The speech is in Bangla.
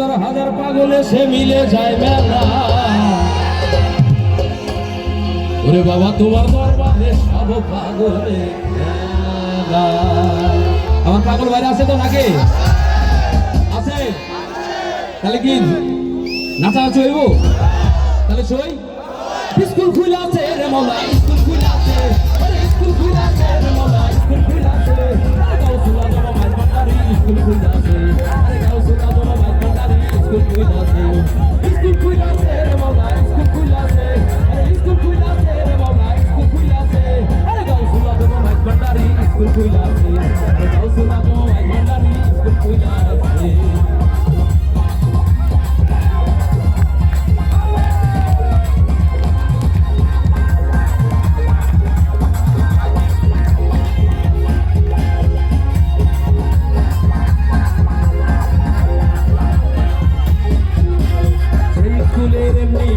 হাজার হাজার পাগলে সে মিলে যায় মেলা। ওরে বাবা তোমার দরবারে সব পাগলে খেলা। আমার পাগল বাইরে আছে তো নাকি আছে? তাহলে কি নাচা আছে হইব? তাহলে সই স্কুল খুলে আছে রে মৌলা, স্কুল খুলে আছে, স্কুল খুলে আছে রে মৌলা, স্কুল খুলে আছে। গাউসুল্লাহ জমা মাইজ ভান্ডারি স্কুল খুলে আছে, গাউসুল্লাহ জমা মাইজ ভান্ডারি স্কুল খুলে আছে। স্কুল খুলে আছে রে মৌলা, স্কুল খুলে আছে, স্কুল খুলে আছে রে মৌলা, স্কুল খুলে আছে। গাউসুল্লাহ জমা মাইজ ভান্ডারি স্কুল খুলে আছে, গাউসুল্লাহ জমা মাইজ ভান্ডারি স্কুল খুলে আছে। স্কুলের এমনি